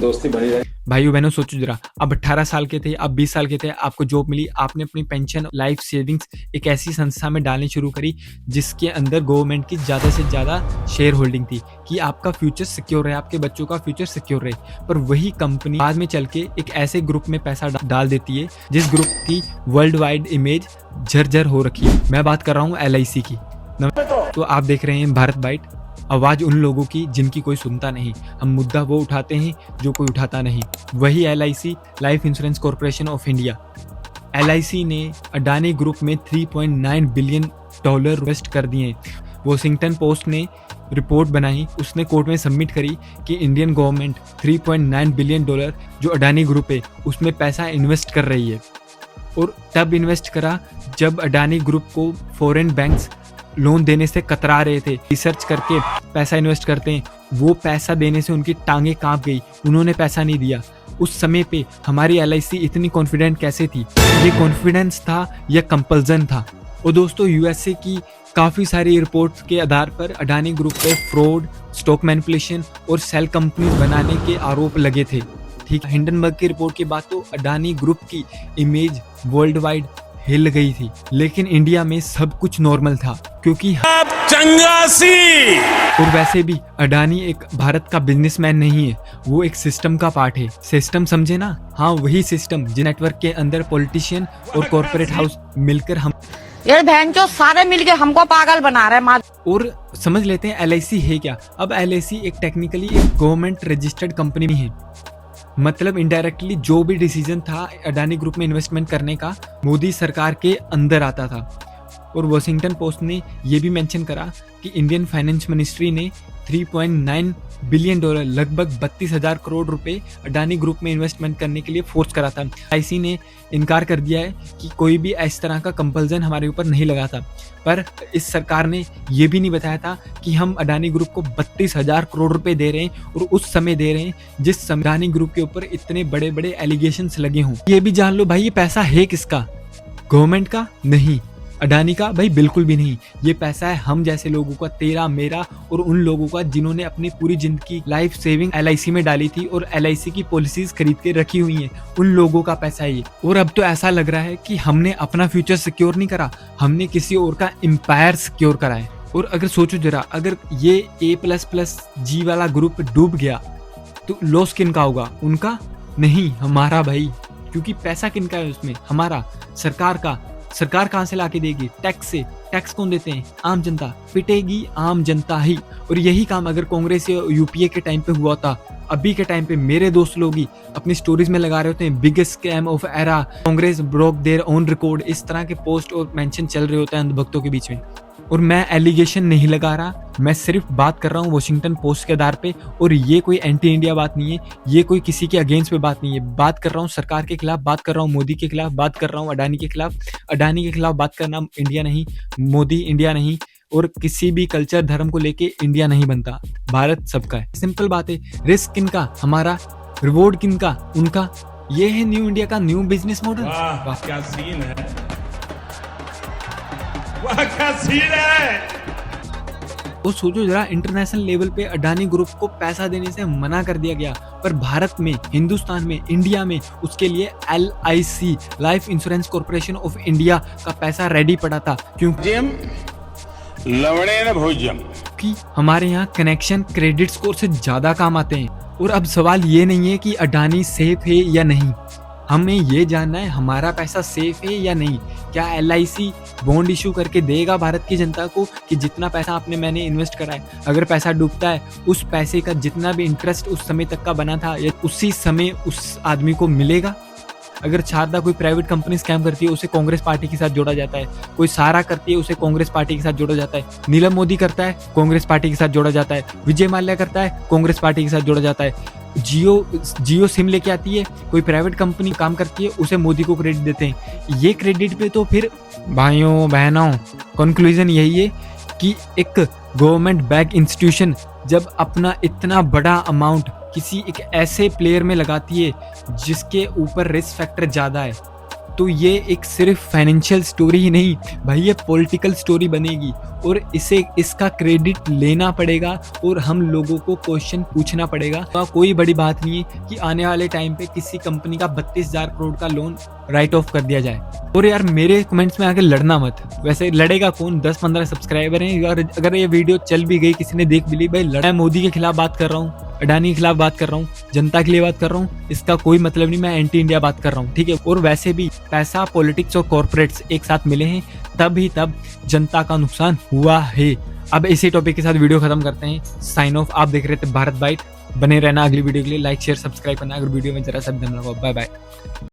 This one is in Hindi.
दोस्ती बनी रहे। भाइयों बहनों सोचो जरा, आप 18 साल के थे, आप 20 साल के थे, आपको जॉब मिली, आपने अपनी पेंशन लाइफ सेविंग्स एक ऐसी संस्था में डालनी शुरू करी जिसके अंदर गवर्नमेंट की ज़्यादा से ज़्यादा शेयर होल्डिंग थी कि आपका फ्यूचर सिक्योर रहे, आपके बच्चों का फ्यूचर सिक्योर रहे। पर वही कंपनी बाद में चल के एक ऐसे ग्रुप में पैसा डाल देती है जिस ग्रुप की वर्ल्ड वाइड इमेज झरझर हो रखी है। मैं बात कर रहा हूँ LIC की। तो आप देख रहे हैं भारत बाइट, आवाज़ उन लोगों की जिनकी कोई सुनता नहीं। हम मुद्दा वो उठाते हैं जो कोई उठाता नहीं। वही LIC, life insurance corporation of India. LIC ने अडानी ग्रुप में $3.9 बिलियन इन्वेस्ट कर दिए। वॉशिंगटन पोस्ट ने रिपोर्ट बनाई, उसने कोर्ट में सबमिट करी कि इंडियन गवर्नमेंट $3.9 बिलियन जो अडानी ग्रुप है उसमें पैसा इन्वेस्ट कर रही है। और तब इन्वेस्ट करा जब अडानी ग्रुप को फॉरेन बैंक्स लोन देने से कतरा रहे थे। रिसर्च करके पैसा इन्वेस्ट करते हैं, वो पैसा देने से उनकी टांगें कांप गई, उन्होंने पैसा नहीं दिया। उस समय पे हमारी LIC इतनी कॉन्फिडेंट कैसे थी? ये कॉन्फिडेंस था या कंपल्जन था? और दोस्तों USA की काफ़ी सारी रिपोर्ट्स के आधार पर अडानी ग्रुप पे फ्रॉड, स्टॉक मैनिपुलेशन और सेल कंपनी बनाने के आरोप लगे थे। ठीक, हिंडनबर्ग की रिपोर्ट के बाद तो अडानी ग्रुप की इमेज वर्ल्ड वाइड हिल गई थी। लेकिन इंडिया में सब कुछ नॉर्मल था क्योंकि चंगासी। और वैसे भी अडानी एक भारत का बिजनेसमैन नहीं है, वो एक सिस्टम का पार्ट है। सिस्टम समझे ना? हाँ, वही सिस्टम जिस नेटवर्क के अंदर पॉलिटिशियन और कॉर्पोरेट हाउस मिलकर हम ये बहन जो सारे मिलके हमको पागल बना रहे हैं। और समझ लेते हैं LIC है क्या। अब LIC एक टेक्निकली एक गवर्नमेंट रजिस्टर्ड कंपनी है। मतलब इनडायरेक्टली जो भी डिसीजन था अडानी ग्रुप में इन्वेस्टमेंट करने का मोदी सरकार के अंदर आता था। और वॉशिंगटन पोस्ट ने यह भी मेंशन करा कि इंडियन फाइनेंस मिनिस्ट्री ने $3.9 बिलियन लगभग 32,000 करोड़ रुपए अडानी ग्रुप में इन्वेस्टमेंट करने के लिए फोर्स करा था। LIC ने इनकार कर दिया है कि कोई भी इस तरह का कंपल्जन हमारे ऊपर नहीं लगा था। पर इस सरकार ने यह भी नहीं बताया था कि हम अडानी ग्रुप को 32,000 करोड़ रुपए दे रहे हैं और उस समय दे रहे हैं जिस समय अडानी ग्रुप के ऊपर इतने बड़े बड़े एलिगेशंस लगे हों। ये भी जान लो भाई, ये पैसा है किसका? गवर्नमेंट का नहीं, अडानी का भाई बिल्कुल भी नहीं। ये पैसा है हम जैसे लोगों का, तेरा मेरा और उन लोगों का जिन्होंने अपनी पूरी जिंदगी लाइफ सेविंग LIC में डाली थी और LIC की पॉलिसीज खरीद के रखी हुई हैं। उन लोगों का पैसा है ये। और अब तो ऐसा लग रहा है कि हमने अपना फ्यूचर सिक्योर नहीं करा, हमने किसी और का एम्पायर सिक्योर करा है। और अगर सोचो जरा, अगर ये A++G वाला ग्रुप डूब गया तो लॉस किन का होगा? उनका नहीं, हमारा भाई। क्योंकि पैसा किन का है उसमें? हमारा, सरकार का। सरकार कहां से लाके देगी? टैक्स से। टैक्स कौन देते हैं? आम जनता। पिटेगी आम जनता ही। और यही काम अगर कांग्रेस या UPA के टाइम पे हुआ था, अभी के टाइम पे मेरे दोस्त लोग ही अपनी स्टोरीज में लगा रहे होते हैं biggest scam of era, Congress broke their own record. इस तरह के पोस्ट और मेंशन चल रहे होते हैं अंधभक्तों के बीच में। और मैं एलिगेशन नहीं लगा रहा, मैं सिर्फ बात कर रहा हूँ वॉशिंगटन पोस्ट के आधार पे। और ये कोई एंटी इंडिया बात नहीं है, ये कोई किसी के अगेंस्ट पे बात नहीं है। बात कर रहा हूँ सरकार के खिलाफ, बात कर रहा हूँ मोदी के खिलाफ, बात कर रहा हूँ अडानी के खिलाफ। अडानी के खिलाफ बात करना इंडिया नहीं, मोदी इंडिया नहीं, और किसी भी कल्चर धर्म को लेके इंडिया नहीं बनता। भारत सबका है, सिंपल बात है। रिस्क किनका? हमारा। रिवॉर्ड किनका? उनका। ये है न्यू इंडिया का न्यू बिजनेस मॉडल। वाह क्या सीन है, वाह क्या सीन है। और सोचो जरा, इंटरनेशनल लेवल पे अडानी ग्रुप को पैसा देने से मना कर दिया गया, पर भारत में, हिंदुस्तान में, इंडिया में उसके लिए LIC, life insurance corporation of India का पैसा रेडी पड़ा था। क्योंकि हमारे यहाँ कनेक्शन क्रेडिट स्कोर से ज्यादा काम आते हैं। और अब सवाल ये नहीं है कि अडानी सेफ है या नहीं, हमें ये जानना है हमारा पैसा सेफ है या नहीं। क्या LIC बॉन्ड इशू करके देगा भारत की जनता को कि जितना पैसा मैंने इन्वेस्ट करा है, अगर पैसा डूबता है, उस पैसे का जितना भी इंटरेस्ट उस समय तक का बना था या उसी समय उस आदमी को मिलेगा? अगर शारदा कोई प्राइवेट कंपनी स्कैम करती है, उसे कांग्रेस पार्टी के साथ जोड़ा जाता है। कोई सारा करती है, उसे कांग्रेस पार्टी के साथ जोड़ा जाता है। नीलम मोदी करता है, कांग्रेस पार्टी के साथ जोड़ा जाता है। विजय माल्या करता है, कांग्रेस पार्टी के साथ जोड़ा जाता है। जियो सिम लेके आती है, कोई प्राइवेट कंपनी काम करती है, उसे मोदी को क्रेडिट देते हैं। ये क्रेडिट पे तो फिर भाइयों बहनों कंक्लूजन यही है कि एक गवर्नमेंट बैक इंस्टीट्यूशन जब अपना इतना बड़ा अमाउंट किसी एक ऐसे प्लेयर में लगाती है जिसके ऊपर रिस्क फैक्टर ज़्यादा है, तो ये एक सिर्फ फाइनेंशियल स्टोरी ही नहीं भाई, ये पॉलिटिकल स्टोरी बनेगी और इसे इसका क्रेडिट लेना पड़ेगा और हम लोगों को क्वेश्चन पूछना पड़ेगा। तो कोई बड़ी बात नहीं है कि आने वाले टाइम पे किसी कंपनी का 32,000 करोड़ का लोन राइट ऑफ कर दिया जाए। और यार मेरे कमेंट्स में आके लड़ना मत, वैसे लड़ेगा कौन, 10-15 सब्सक्राइबर हैं यार। अगर ये वीडियो चल भी गई, किसी ने देख भी ली, भाई लड़ा मोदी के खिलाफ बात कर रहा हूँ, अडानी के खिलाफ बात कर रहा हूँ, जनता के लिए बात कर रहा हूँ, इसका कोई मतलब नहीं मैं एंटी इंडिया बात कर रहा हूँ, ठीक है। और वैसे भी पैसा, पॉलिटिक्स और कॉर्पोरेट्स एक साथ मिले हैं तब जनता का नुकसान हुआ है। अब इसी टॉपिक के साथ वीडियो खत्म करते हैं, साइन ऑफ। आप देख रहे थे भारत बाइट, बने रहना अगली वीडियो के लिए, लाइक शेयर सब्सक्राइब करना अगर वीडियो में जरा सा दम लगा। Bye bye.